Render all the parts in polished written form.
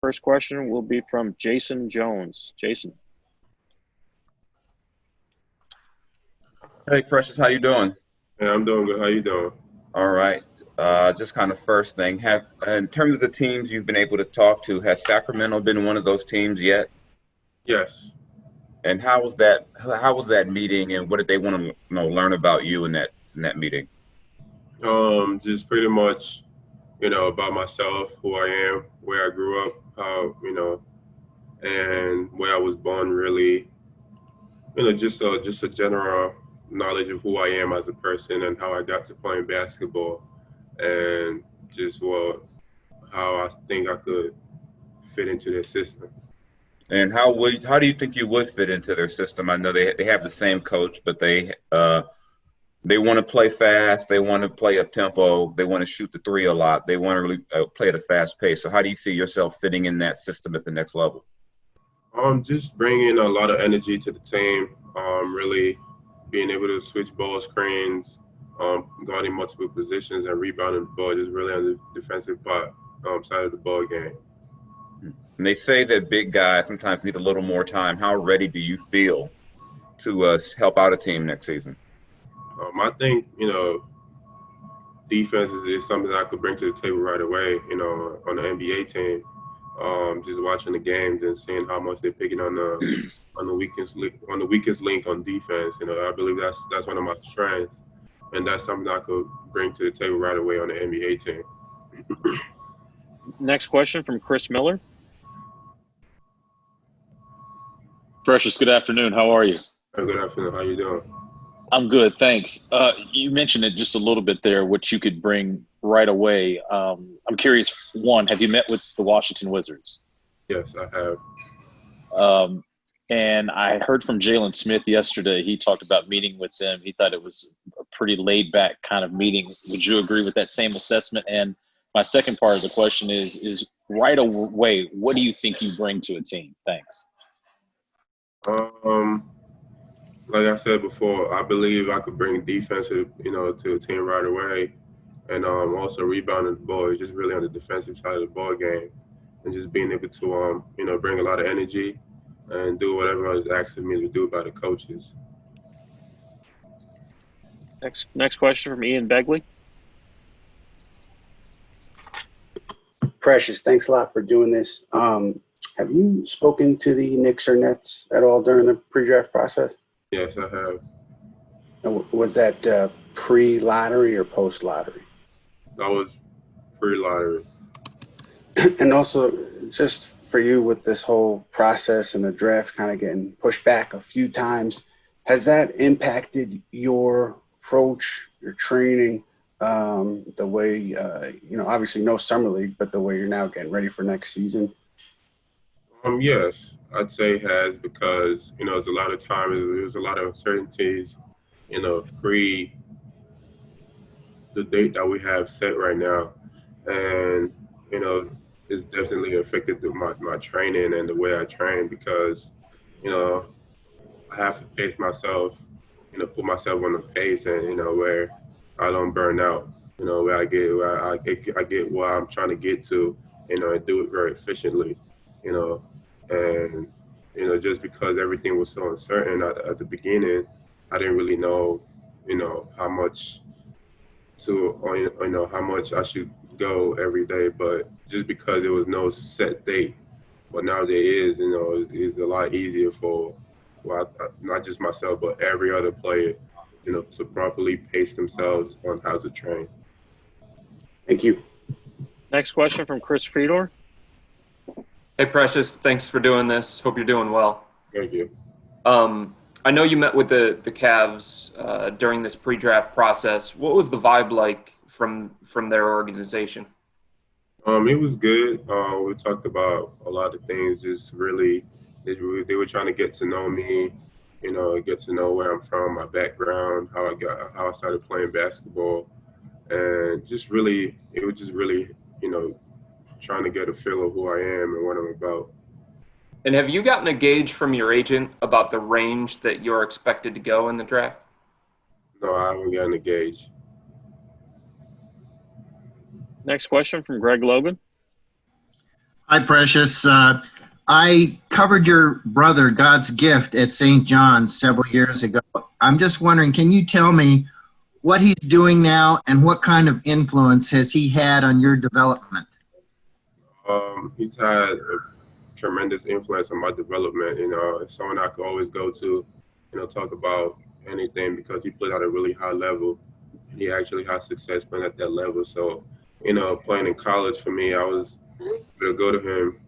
First question will be from Jason Jones. Jason. Hey, Precious, how you doing? Hey, I'm doing good. How you doing? All right. Just kind of first thing, have in terms of the teams you've been able to talk to, has Sacramento been one of those teams yet? Yes. And how was that? How was that meeting, and what did they want to learn about you in that meeting? Just pretty much, about myself, who I am, where I grew up, how, and where I was born. Really, just a general knowledge of who I am as a person and how I got to playing basketball, and just how I think I could fit into their system. And how do you think you would fit into their system? I know they have the same coach, but they want to play fast. They want to play up tempo. They want to shoot the three a lot. They want to really play at a fast pace. So how do you see yourself fitting in that system at the next level? Just bringing a lot of energy to the team. Really being able to switch ball screens, guarding multiple positions and rebounding the ball, just really on the defensive part, side of the ball game. And they say that big guys sometimes need a little more time. How ready do you feel to help out a team next season? I think defense is something I could bring to the table right away. On the NBA team, just watching the games and seeing how much they're picking on the weakest link on defense. I believe that's one of my strengths, and that's something I could bring to the table right away on the NBA team. Next question from Chris Miller. Precious, good afternoon. How are you? Good afternoon. How you doing? I'm good, thanks. You mentioned it just a little bit there, what you could bring right away. I'm curious, one, have you met with the Washington Wizards? Yes, I have. And I heard from Jalen Smith yesterday. He talked about meeting with them. He thought it was a pretty laid-back kind of meeting. Would you agree with that same assessment? And my second part of the question is right away, what do you think you bring to a team? Thanks. Like I said before, I believe I could bring defense, to the team right away, and also rebounding the ball, just really on the defensive side of the ball game, and just being able to bring a lot of energy and do whatever I was asking me to do by the coaches. Next question from Ian Begley. Precious, thanks a lot for doing this. Have you spoken to the Knicks or Nets at all during the pre-draft process? Yes, I have. Was that pre-lottery or post-lottery? That was pre-lottery. And also, just for you with this whole process and the draft kind of getting pushed back a few times, has that impacted your approach, your training, the way, obviously no summer league, but the way you're now getting ready for next season? Yes, I'd say it has, because there's a lot of times, there's a lot of uncertainties, pre the date that we have set right now, and it's definitely affected my training and the way I train, because I have to pace myself, put myself on the pace, and where I don't burn out, where I get where I'm trying to get to, and do it very efficiently, and just because everything was so uncertain at the beginning, I didn't really know, how much how much I should go every day, but just because there was no set date, but now there is, it's a lot easier for, not just myself, but every other player, to properly pace themselves on how to train. Thank you. Next question from Chris Fedor. Hey, Precious. Thanks for doing this. Hope you're doing well. Thank you. I know you met with the Cavs during this pre-draft process. What was the vibe like from their organization? It was good. We talked about a lot of things. Just really, they were trying to get to know me, get to know where I'm from, my background, how I started playing basketball, and just really, it was just really, trying to get a feel of who I am and what I'm about. And have you gotten a gauge from your agent about the range that you're expected to go in the draft? No, I haven't gotten a gauge. Next question from Greg Logan. Hi, Precious. I covered your brother, God's Gift, at St. John's several years ago. I'm just wondering, can you tell me what he's doing now and what kind of influence has he had on your development? He's had a tremendous influence on my development. It's someone I could always go to, talk about anything because he played at a really high level. He actually had success playing at that level. So, playing in college for me, I was able to go to him,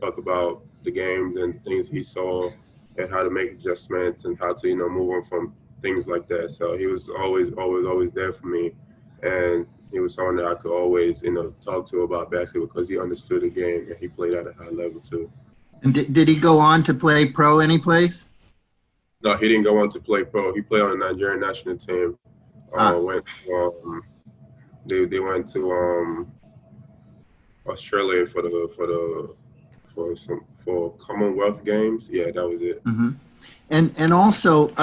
talk about the games and things he saw and how to make adjustments and how to, move on from things like that. So he was always there for me. And he was someone that I could always, talk to about basketball because he understood the game and he played at a high level too. And did he go on to play pro anyplace? No, he didn't go on to play pro. He played on the Nigerian national team. They went to Australia for Commonwealth Games. Yeah, that was it. Mm-hmm. And also,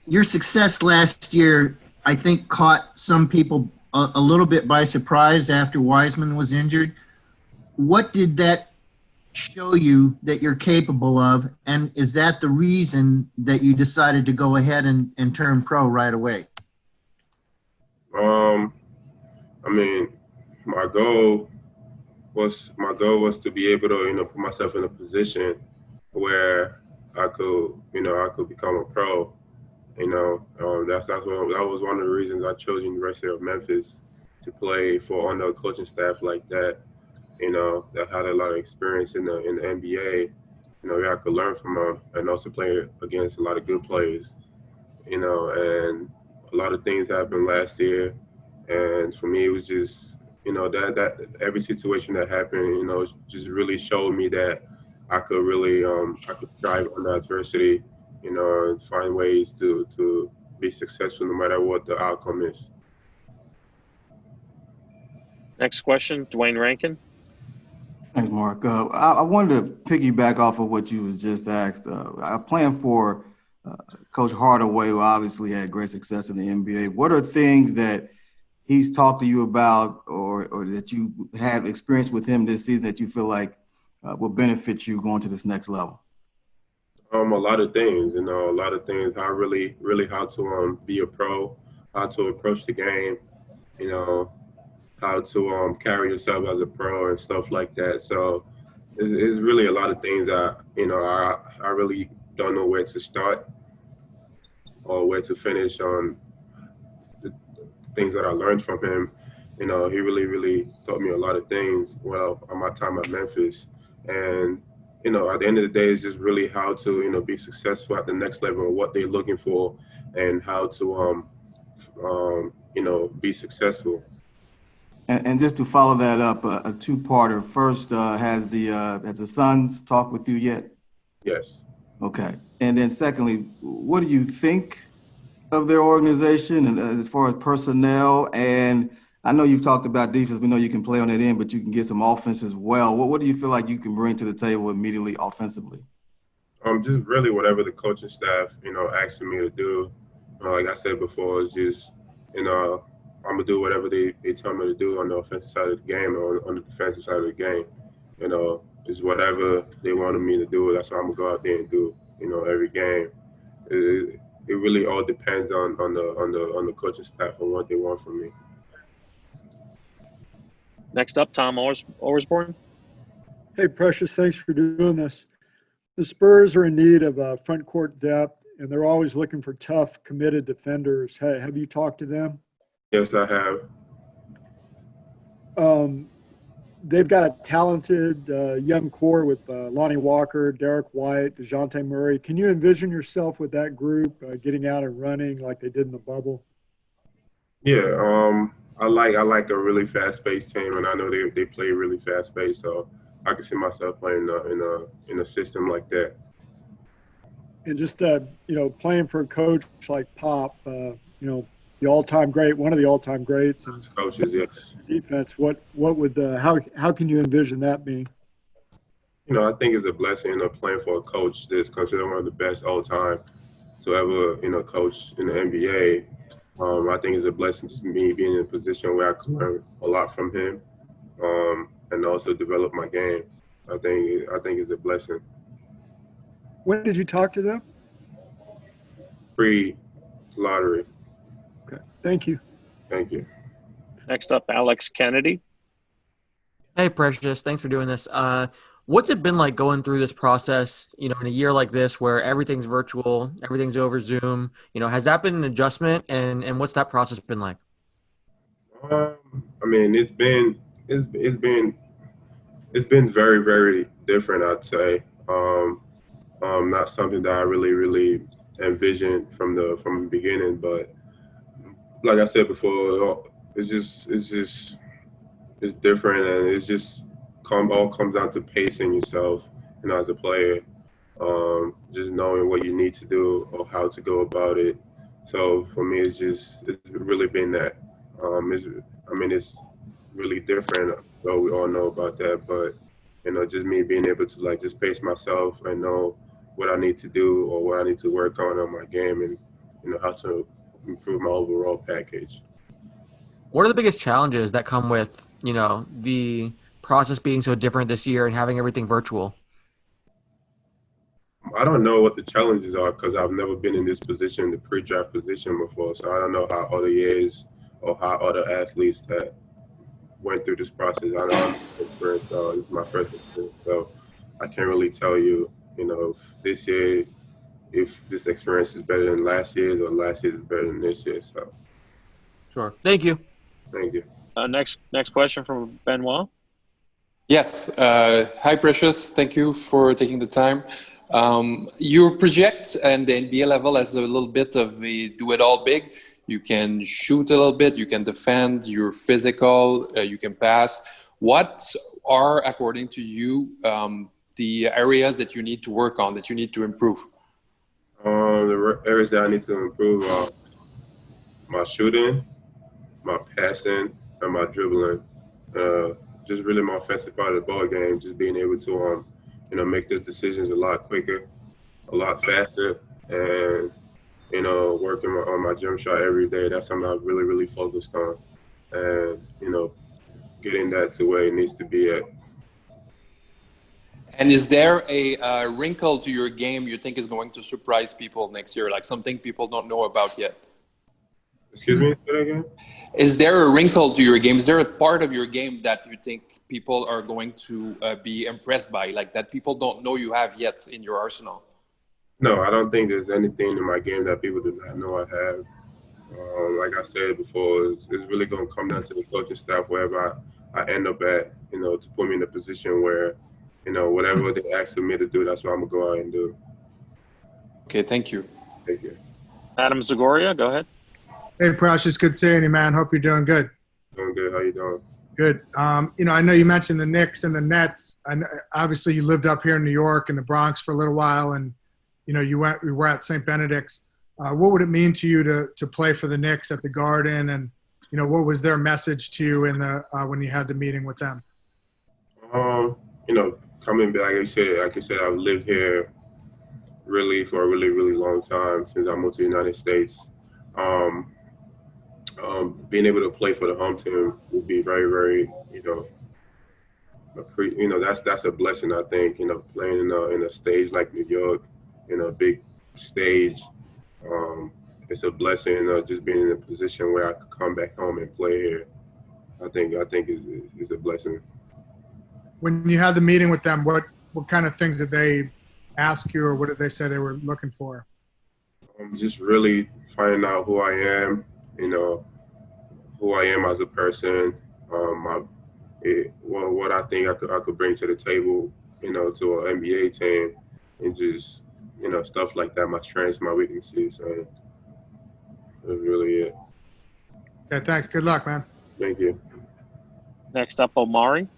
your success last year, I think, caught some people a little bit by surprise after Wiseman was injured. What did that show you that you're capable of? And is that the reason that you decided to go ahead and turn pro right away? My goal was to be able to, put myself in a position where I could become a pro. That was one of the reasons I chose University of Memphis to play for under a coaching staff like that. That had a lot of experience in the NBA. I could learn from them and also play against a lot of good players. And a lot of things happened last year, and for me it was just that every situation that happened, just really showed me that I could really I could thrive under adversity, and find ways to be successful no matter what the outcome is. Next question, Dwayne Rankin. Thanks, Mark. I wanted to piggyback off of what you was just asked. I plan for Coach Hardaway, who obviously had great success in the NBA. What are things that he's talked to you about or that you have experienced with him this season that you feel like will benefit you going to this next level? A lot of things, how really how to be a pro, how to approach the game, how to carry yourself as a pro and stuff like that. So it's really a lot of things that, I really don't know where to start or where to finish on the things that I learned from him. He really taught me a lot of things on my time at Memphis. And, at the end of the day, it's just really how to, be successful at the next level and what they're looking for and how to, be successful. And just to follow that up, a two-parter. First, has the Suns talked with you yet? Yes. Okay. And then secondly, what do you think of their organization and as far as personnel? And I know you've talked about defense. We know you can play on that end, but you can get some offense as well. What do you feel like you can bring to the table immediately offensively? Just really whatever the coaching staff, asking me to do. Like I said before, it's just, I'm going to do whatever they tell me to do on the offensive side of the game or on the defensive side of the game. Just whatever they wanted me to do, that's what I'm going to go out there and do, every game. It really all depends on the coaching staff and what they want from me. Next up, Tom Orsborn. Hey, Precious, thanks for doing this. The Spurs are in need of front court depth, and they're always looking for tough, committed defenders. Have you talked to them? Yes, I have. They've got a talented young core with Lonnie Walker, Derek White, DeJounte Murray. Can you envision yourself with that group getting out and running like they did in the bubble? Yeah, I like a really fast-paced team, and I know they play really fast-paced, so I can see myself playing in a system like that. And just playing for a coach like Pop, the all-time great, one of the all-time greats, and coaches, yes. Defense. What would how can you envision that being? I think it's a blessing, playing for a coach that's considered one of the best all time to ever, coach in the NBA. I think it's a blessing to me being in a position where I can learn a lot from him, and also develop my game. I think it's a blessing. When did you talk to them? Pre-lottery. Okay, thank you. Thank you. Next up, Alex Kennedy. Hey, Precious. Thanks for doing this. What's it been like going through this process, in a year like this where everything's virtual, everything's over Zoom? Has that been an adjustment, and what's that process been like? I mean, it's been very, very different, I'd say. Not something that I really envisioned from the beginning, but like I said before, it's different, and all comes down to pacing yourself, as a player, just knowing what you need to do or how to go about it. So for me, it's really been that. It's really different. So we all know about that, but just me being able to just pace myself and know what I need to do or what I need to work on my game, and how to improve my overall package. What are the biggest challenges that come with, the process being so different this year and having everything virtual? I don't know what the challenges are because I've never been in this position, the pre-draft position before. So I don't know how other years or how other athletes that went through this process. I don't have experience. It's my first experience, so I can't really tell you, if this year, if this experience is better than last year's or last year's is better than this year. So. Sure. Thank you. Thank you. Next question from Benoit. Yes. Hi, Precious. Thank you for taking the time. You project and the NBA level as a little bit of a do-it-all big. You can shoot a little bit. You can defend. You're physical. You can pass. What are, according to you, the areas that you need to work on, that you need to improve? The areas that I need to improve are my shooting, my passing, and my dribbling. Just really my offensive part of the ball game. Just being able to make those decisions a lot quicker, a lot faster, and working on my jump shot every day. That's something I've really focused on, and getting that to where it needs to be at. And is there a wrinkle to your game you think is going to surprise people next year, like something people don't know about yet? Excuse me, say that again? Is there a wrinkle to your game? Is there a part of your game that you think people are going to be impressed by, like that people don't know you have yet in your arsenal? No, I don't think there's anything in my game that people do not know I have. Like I said before, it's really going to come down to the coaching staff wherever I end up at, to put me in a position where, whatever they ask me to do, that's what I'm going to go out and do. Okay, thank you. Thank you. Adam Zagoria, go ahead. Hey, Precious, good seeing you, man. Hope you're doing good. Doing good. How you doing? Good. I know you mentioned the Knicks and the Nets. And obviously, you lived up here in New York and the Bronx for a little while, and you were at St. Benedict's. What would it mean to you to play for the Knicks at the Garden? And what was their message to you when you had the meeting with them? Coming back, like I said, I've lived here really for a really long time since I moved to the United States. Being able to play for the home team would be very, that's a blessing. I think, playing in a stage like New York, in a big stage, it's a blessing. Just being in a position where I could come back home and play here, I think is a blessing. When you had the meeting with them, what kind of things did they ask you, or what did they say they were looking for? Just really finding out who I am, who I am as a person, what I think I could bring to the table, to an NBA team, and just, stuff like that, my strengths, my weaknesses. So that's really it. Okay, thanks. Good luck, man. Thank you. Next up, Omari.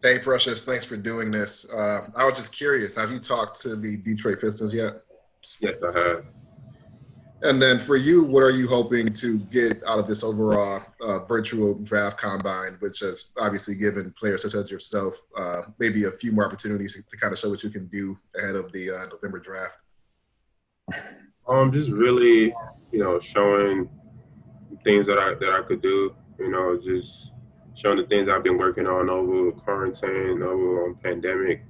Hey, Precious, thanks for doing this. I was just curious, have you talked to the Detroit Pistons yet? Yes, I have. And then for you, what are you hoping to get out of this overall virtual draft combine, which has obviously given players such as yourself maybe a few more opportunities to kind of show what you can do ahead of the November draft? Just really, showing things that I could do, just showing the things I've been working on over quarantine, over pandemic.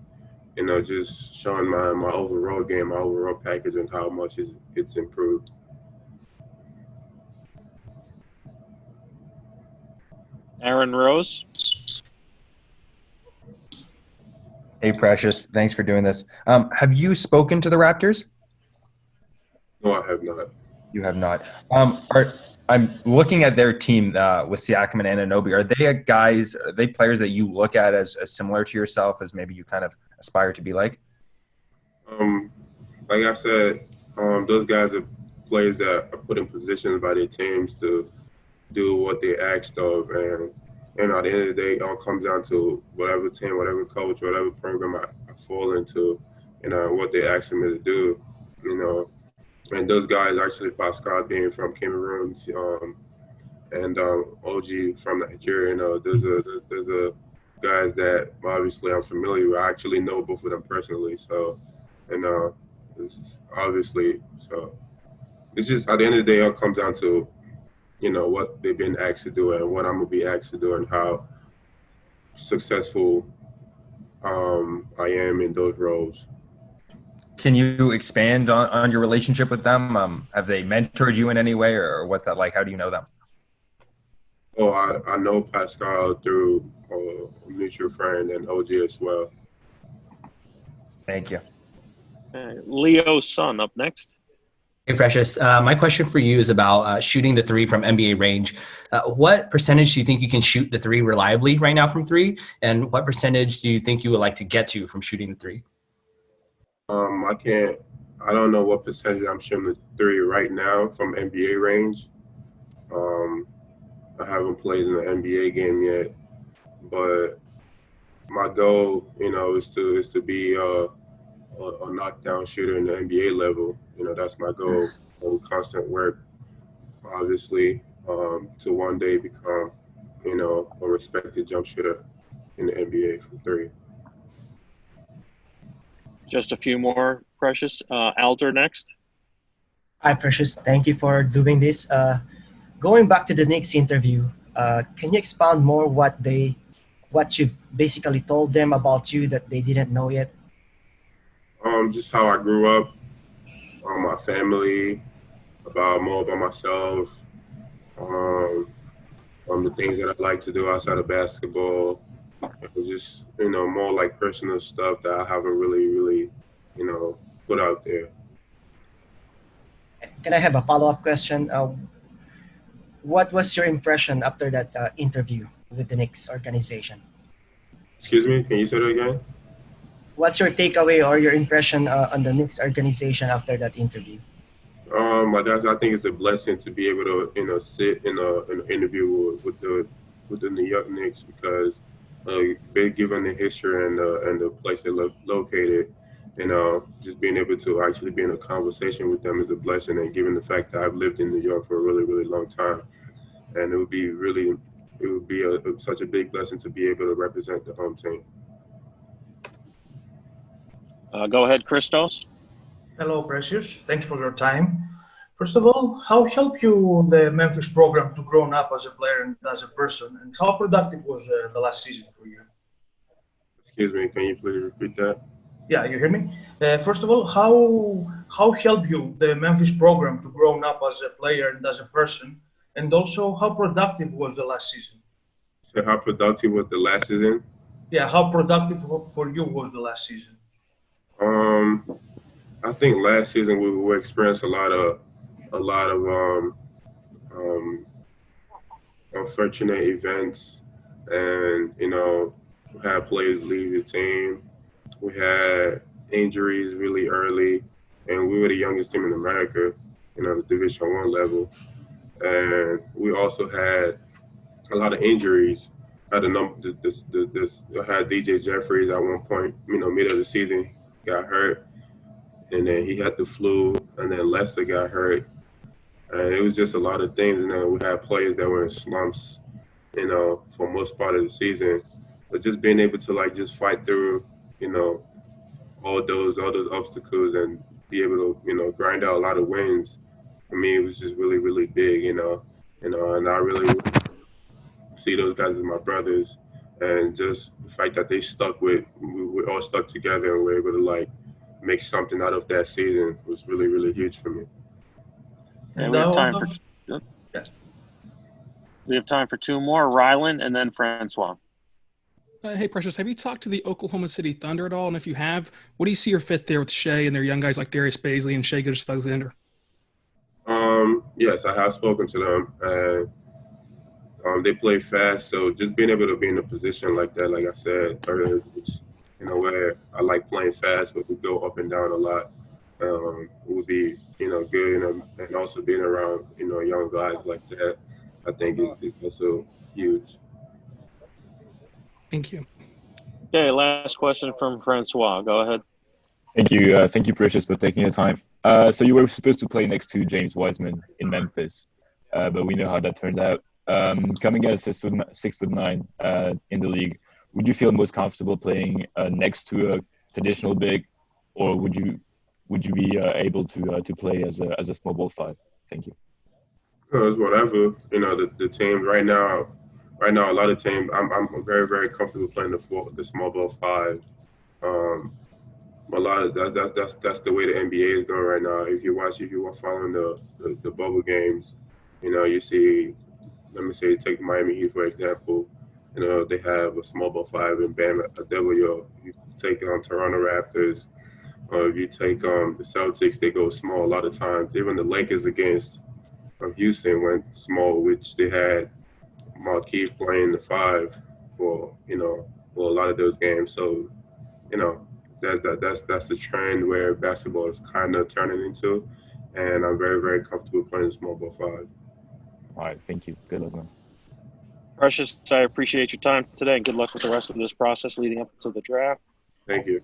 Just showing my overall game, my overall package, and how much it's improved. Aaron Rose. Hey, Precious. Thanks for doing this. Have you spoken to the Raptors? No, I have not. You have not. I'm looking at their team with Siakam and Anunoby. Are they players that you look at as similar to yourself, as maybe you kind of aspire to be like? Like I said, those guys are players that are put in positions by their teams to do what they asked of, and at the end of the day, it all comes down to whatever team, whatever coach, whatever program I fall into, what they ask me to do, And those guys, actually, Pascal being from Cameroon, and OG from Nigeria, those are guys that obviously I'm familiar with. I actually know both of them personally, so, obviously, so it's just at the end of the day, it all comes down to, what they've been asked to do and what I'm gonna be asked to do and how successful I am in those roles. Can you expand on your relationship with them? Have they mentored you in any way, or what's that like? How do you know them? Oh, I know Pascal through a mutual friend and OG as well. Thank you. Leo's son up next. Hey, Precious. My question for you is about shooting the three from NBA range. What percentage do you think you can shoot the three reliably right now from three? And what percentage do you think you would like to get to from shooting the three? I don't know what percentage I'm shooting the three right now from NBA range. I haven't played in an NBA game yet, but my goal, is to be a knockdown shooter in the NBA level. That's my goal. Constant work, obviously, to one day become, a respected jump shooter in the NBA from three. Just a few more, Precious. Alder next. Hi, Precious. Thank you for doing this. Going back to the Knicks interview, can you expound more what you basically told them about you that they didn't know yet? Just how I grew up, my family, more about myself, the things that I like to do outside of basketball. Just, more like personal stuff that I haven't really, put out there. Can I have a follow-up question? What was your impression after that interview with the Knicks organization? Excuse me, can you say that again? What's your takeaway or your impression on the Knicks organization after that interview? I think it's a blessing to be able to, sit in an interview with the New York Knicks, because given the history and the place they're located, just being able to actually be in a conversation with them is a blessing. And given the fact that I've lived in New York for a really, really long time, and it would be such a big blessing to be able to represent the home team. Go ahead, Christos. Hello, Precious. Thanks for your time. First of all, how helped you the Memphis program to grow up as a player and as a person, and how productive was the last season for you? Excuse me, can you please repeat that? Yeah, you hear me? First of all, how helped you the Memphis program to grow up as a player and as a person, and also how productive was the last season? So how productive was the last season? Yeah, how productive for you was the last season? I think last season we experienced a lot of unfortunate events, and we had players leave the team. We had injuries really early, and we were the youngest team in America, the Division I level, and we also had a lot of injuries. Had had DJ Jeffries at one point, mid of the season, got hurt, and then he had the flu, and then Lester got hurt, and it was just a lot of things. And then we had players that were in slumps, for most part of the season. But just being able to just fight through, all those obstacles and be able to, grind out a lot of wins. For me, it was just really, really big, and I really see those guys as my brothers, and just the fact that we all stuck together and we're able to like make something out of that season was really, really huge for me. And we have time for two more, Rylan and then Francois. Hey, Precious, have you talked to the Oklahoma City Thunder at all? And if you have, what do you see your fit there with Shea and their young guys like Darius Baisley and Shea Gilgeous-Alexander? Yes, I have spoken to them, and they play fast. So just being able to be in a position like that, like I said earlier, where I like playing fast, but we go up and down a lot, would be, good. And also being around, young guys like that, I think is also huge. Thank you. Okay, last question from Francois. Go ahead. Thank you, Precious, for taking the time. So you were supposed to play next to James Wiseman in Memphis, but we know how that turned out. Coming at 6'9" in the league, would you feel most comfortable playing next to a traditional big, or would you be able to play as a small ball five? Thank you. It's whatever. The team right now, a lot of teams, I'm very, very comfortable playing the small ball five. A lot of that's the way the NBA is going right now. If you are following the bubble games, you see, let me say, take Miami Heat for example. They have a small ball five and Bam Adebayo. You take Toronto Raptors, or if you take the Celtics, they go small a lot of times. Even the Lakers against Houston went small, which they had Markieff playing the five for a lot of those games. So that's the trend where basketball is kind of turning into, and I'm very, very comfortable playing small ball five. All right, thank you. Good luck, man. Precious, I appreciate your time today, and good luck with the rest of this process leading up to the draft. Thank you.